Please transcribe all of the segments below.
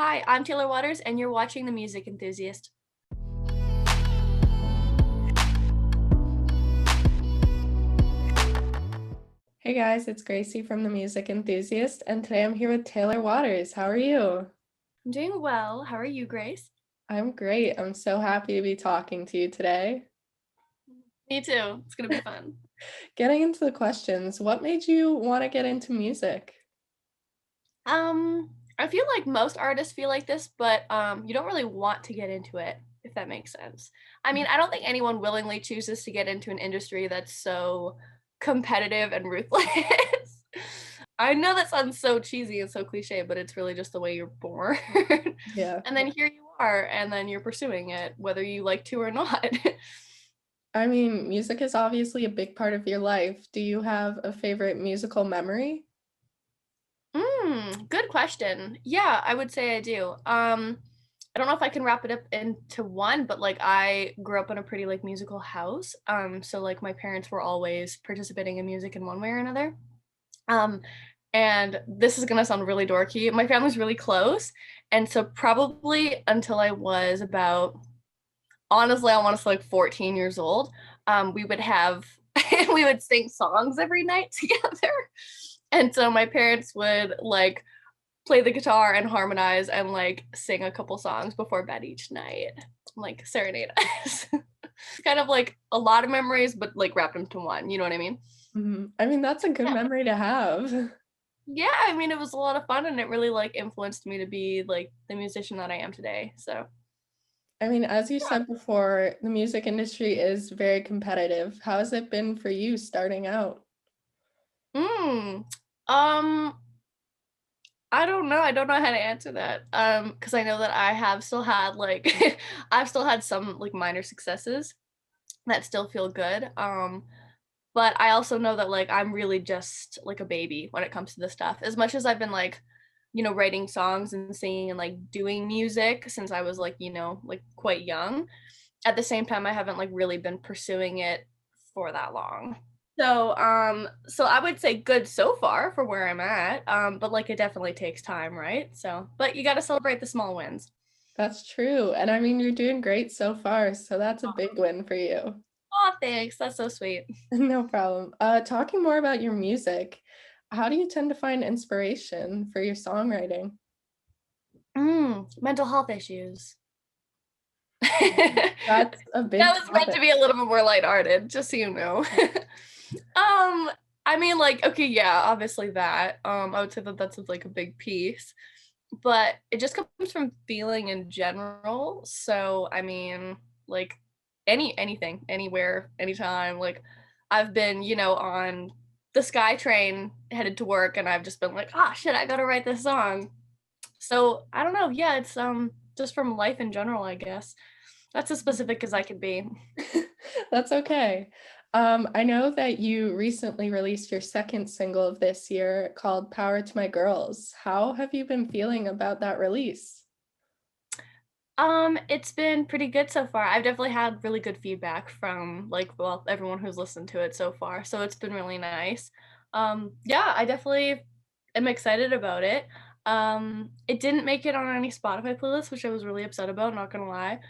Hi, I'm Taylor Waters, and you're watching The Music Enthusiast. Hey guys, it's Gracie from The Music Enthusiast, and today I'm here with Taylor Waters. How are you? I'm doing well. How are you, Grace? I'm great. I'm so happy to be talking to you today. Me too. It's gonna be fun. Getting into the questions, what made you want to get into music? I feel like most artists feel like this, but you don't really want to get into it, if that makes sense. I mean, I don't think anyone willingly chooses to get into an industry that's so competitive and ruthless. I know that sounds so cheesy and so cliche, but it's really just the way you're born. Yeah. And then here you are, and then you're pursuing it, whether you like to or not. I mean, music is obviously a big part of your life. Do you have a favorite musical memory? Good question. Yeah, I would say I do. I don't know if I can wrap it up into one, but like I grew up in a pretty like musical house. So like my parents were always participating in music in one way or another. Um, and this is gonna sound really dorky. My family's really close, and so probably until I was about, honestly, I want to say like 14 years old, we would have we would sing songs every night together. And so my parents would like play the guitar and harmonize and like sing a couple songs before bed each night, like serenade us. Kind of like a lot of memories, but like wrapped into one. You know what I mean? I mean, that's a good Yeah. memory to have. Yeah, I mean, it was a lot of fun and it really like influenced me to be like the musician that I am today. So, I mean, as you yeah. said before, the music industry is very competitive. How has it been for you starting out? Mm. Um, I don't know. I don't know how to answer that. Because I know that I have still had like I've still had some like minor successes that still feel good. But I also know that like I'm really just like a baby when it comes to this stuff. As much as I've been like, writing songs and singing and like doing music since I was like, like quite young. At the same time, I haven't like really been pursuing it for that long. So I would say good so far for where I'm at. But like it definitely takes time, right? So, but you got to celebrate the small wins. That's true. And I mean, you're doing great so far, so that's a big win for you. Oh, thanks. That's so sweet. No problem. Talking more about your music, how do you tend to find inspiration for your songwriting? Mental health issues. That That's a big was meant to topic. be a little bit more lighthearted, just so you know. Um, I mean, like, okay, yeah, obviously that. I would say that that's like a big piece, but it just comes from feeling in general. So, I mean, like anything, anywhere, anytime. Like, I've been, on the Sky Train headed to work, and I've just been like, ah, shit, I gotta write this song. So I don't know. Yeah, it's just from life in general, I guess. That's as specific as I could be. That's okay. I know that you recently released your second single of this year called Power to My Girls. How have you been feeling about that release? It's been pretty good so far. I've definitely had really good feedback from like, well, everyone who's listened to it so far. So it's been really nice. Yeah, I definitely am excited about it. It didn't make it on any Spotify playlist, which I was really upset about, not gonna lie.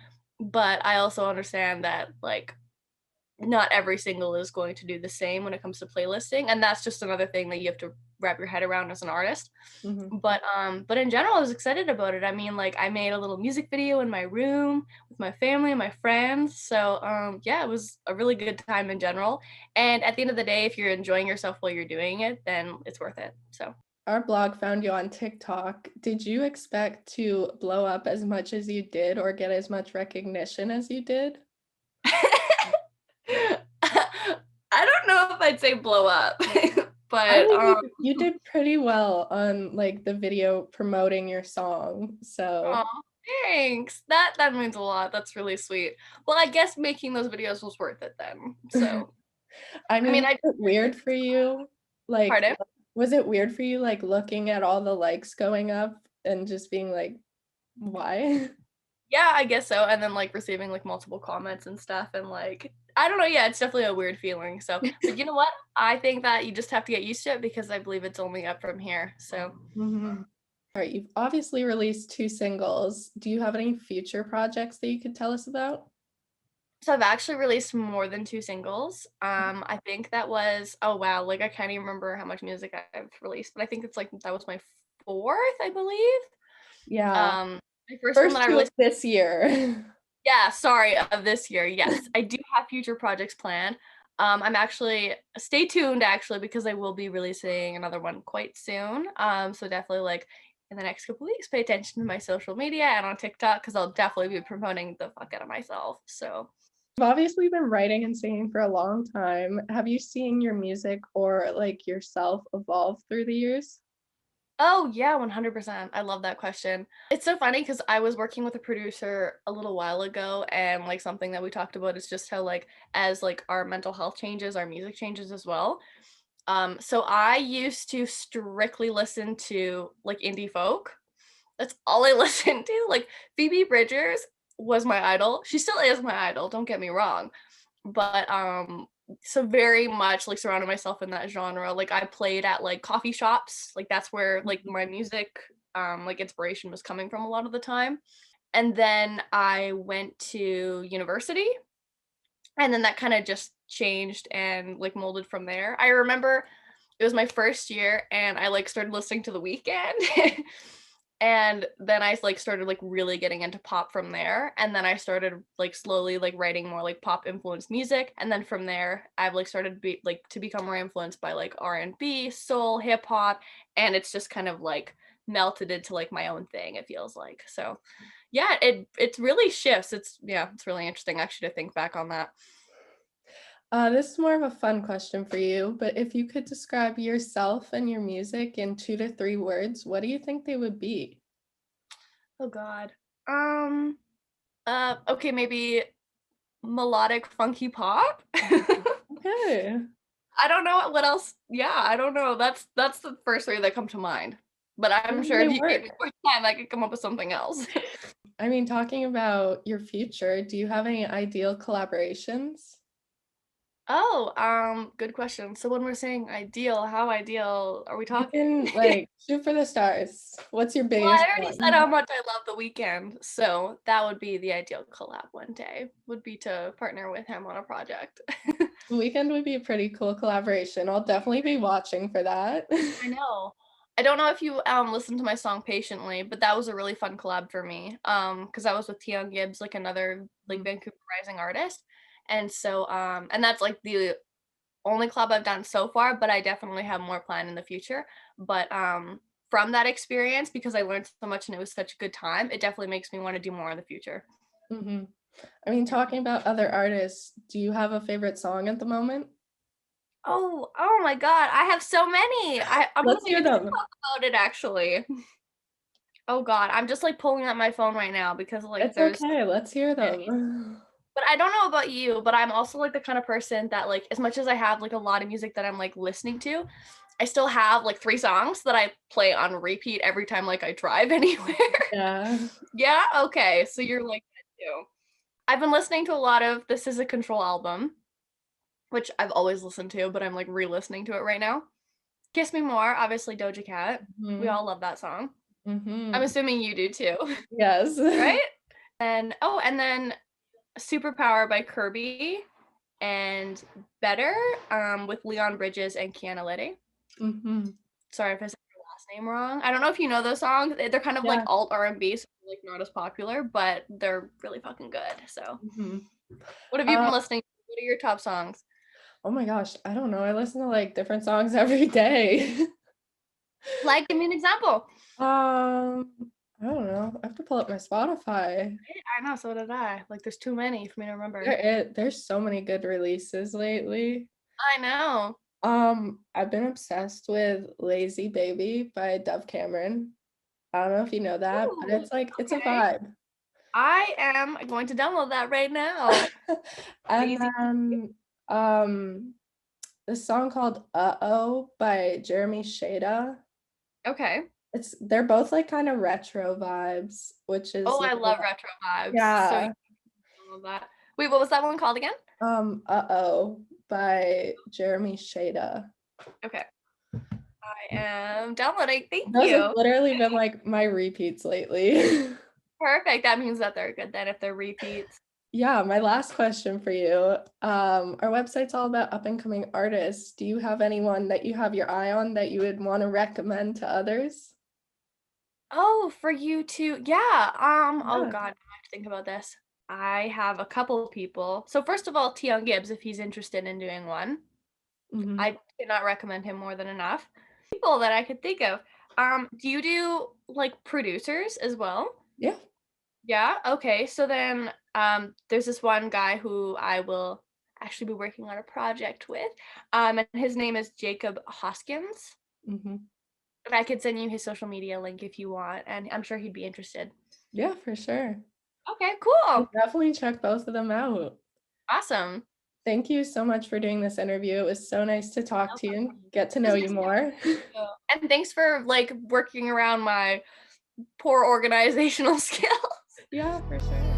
But I also understand that like not every single is going to do the same when it comes to playlisting, and that's just another thing that you have to wrap your head around as an artist. Mhm. But in general, I was excited about it. I mean, like I made a little music video in my room with my family and my friends. So yeah, it was a really good time in general. And at the end of the day, if you're enjoying yourself while you're doing it, then it's worth it. So Our blog found you on TikTok. Did you expect to blow up as much as you did or get as much recognition as you did? I don't know if I'd say blow up, I but mean, you did pretty well on like the video promoting your song. So, aw, thanks. That means a lot. That's really sweet. Well, I guess making those videos was worth it then. So, I I mean, mean, was I it weird for you? Like, pardon? was it weird for you, like, looking at all the likes going up and just being like, "Why?" Yeah, I guess so. And then like receiving like multiple comments and stuff and like I don't know, yeah, it's definitely a weird feeling. So, but you know what? I think that you just have to get used to it because I believe it's only up from here. So, Mhm. All right, you've obviously released 2 singles. Do you have any future projects that you could tell us about? So I've actually released more than 2 singles. I think that was oh wow, like I can't even remember how much music I've released, but I think it's like that was my 4th, I believe. Yeah, My first one that first I 2 of released this year. yeah, sorry, of this year. Yes, I do have future projects planned. I'm actually stay tuned actually because I will be releasing another one quite soon. So definitely like in the next couple weeks, pay attention to my social media and on TikTok because I'll definitely be promoting the fuck out of myself. So You've obviously been writing and singing for a long time. Have you seen your music or, like, yourself evolve through the years? oh yeah, 100%. I love that question. It's so funny because I was working with a producer a little while ago, and like something that we talked about is just how like as like our mental health changes, our music changes as well. So I used to strictly listen to like indie folk. That's all I listened to. Like Phoebe Bridgers was my idol. She still is my idol, don't get me wrong. But so very much like surrounded myself in that genre. Like I played at like coffee shops. Like that's where like my music like inspiration was coming from a lot of the time. And then I went to university and then that kind of just changed and like molded from there. I remember it was my first year and I like started listening to The Weeknd. And then I like started like really getting into pop from there. And then I started like slowly like writing more like pop influenced music. And then from there, I've like started to become more influenced by like R&B, soul, hip hop, and it's just kind of like melted into like my own thing. It feels like so. Yeah, it's really shifts. It's yeah, it's really interesting actually to think back on that. This is more of a fun question for you, but if you could describe yourself and your music in 2 to 3 words, what do you think they would be? Oh God. Um. Okay, maybe melodic funky pop. Okay. I don't know what else. Yeah, I don't know. That's the first 3 that come to mind. But I I'm mean, sure they if you gave work. me more time, I could come up with something else. I mean, talking about your future, do you have any ideal collaborations? Oh, good question. So when we're saying ideal, how ideal are we You talking? can, like, shoot for the stars. What's your Well, biggest I already said one? how much I love The Weeknd, so that would be the ideal collab one day, would be to partner with him on a project. Weekend would be a pretty cool collaboration. I'll definitely be watching for that. I know. I don't know if you listened to my song Patiently, but that was a really fun collab for me. Because I was with Tion Gibbs, like another like Mhm, Vancouver rising artist. And so and that's like the only collab I've done so far, but I definitely have more planned in the future. But from that experience, because I learned so much and it was such a good time, it definitely makes me want to do more in the future. mhm. I mean, Yeah. talking about other artists, do you have a favorite song at the moment? Oh my God. I have so many. I'm gonna Let's make hear a them. TikTok about it actually. Oh God, I'm just like pulling up my phone right now because like It's there's okay, let's hear many. them. But I don't know about you, but I'm also like the kind of person that like as much as I have like a lot of music that I'm like listening to, I still have like 3 songs that I play on repeat every time like I drive anywhere. Yeah. Yeah? Okay, so you're like that too. I've been listening to a lot of This Is a Control album, which I've always listened to, but I'm like re-listening to it right now. Kiss Me More, obviously Doja Cat. We Mhm, all love that song. I'm mhm. assuming you do too, Yes. right? And then Superpower by Kirby and Better with Leon Bridges and Kiana Liddy. Mhm. Sorry if I said your last name wrong. I don't know if you know those songs. They're kind of like Yeah. alt R&B, so like not as popular, but they're really fucking good. So, Mhm. what have you Uh, been listening to? What are your top songs? oh my gosh, I don't know, I listen to, like, different songs every day. Like, give me an example. Um, I don't know, I have to pull up my Spotify. I know, so did I. Like, there's too many for me to remember. There's so many good releases lately. I know. I've been obsessed with Lazy Baby by Dove Cameron. I don't know if you know that, but Ooh, it's a okay. vibe. I am going to download that right now. And Lazy. then, um, this song called Uh-Oh by Jeremy Shada. Okay. They're both, like, kinda retro vibes, which is, Oh, like, I love retro vibes. So yeah, you love that. Wait, what was that one called again? Uh-Oh by Jeremy Shada. Okay. I am downloading. Thank Those have you. literally been like my repeats lately. Perfect. That means that they're good then if they're repeats. Yeah, my last question for you. Our website's all about up and coming artists. Do you have anyone that you have your eye on that you would want to recommend to others? Oh, for you too. Yeah. Oh Yeah. God, I have to think about this. I have a couple of people. So first of all, Tion Gibbs, if he's interested in doing one. Hmm. I cannot recommend him more than enough. People that I could think of. Do you do like producers as well? Yeah. Yeah. Okay. So then, there's this one guy who I will actually be working on a project with. And his name is Jacob Hoskins. Hmm. And I could send you his social media link if you want, and I'm sure he'd be interested. Yeah, for sure. Okay. We'll Cool. definitely check both of them out. Awesome. Thank you so much for doing this interview. It was so nice to talk No to you problem. and get to It was know you nice more. talking to you. And thanks for like working around my poor organizational skills. Yeah, for sure.